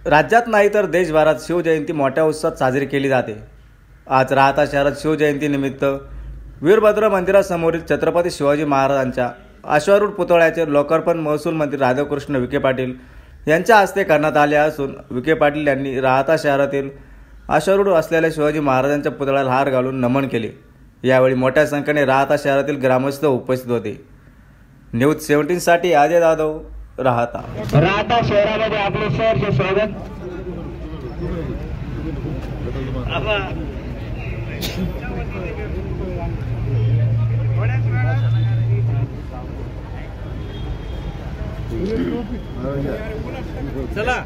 राज्यात नाही तर देशभरात शिवजयंती मोठ्या उत्साहात साजरी केली जाते। आज राहता शहरात शिवजयंतीनिमित्त वीरभद्र मंदिरासमोरील छत्रपती शिवाजी महाराजांच्या अश्वारूढ पुतळ्याचे लोकार्पण महसूल मंत्री राधाकृष्ण विखे पाटील यांच्या हस्ते करण्यात आले असून विखे पाटील यांनी राहता शहरातील अश्वारूढ असलेल्या शिवाजी महाराजांच्या पुतळ्याला हार घालून नमन केले। यावेळी मोठ्या संख्येने राहता शहरातील ग्रामस्थ उपस्थित होते। न्यूज 17 साठी अजय जाधव राहता शहरामध्ये आपले सहर्ष स्वागत। चला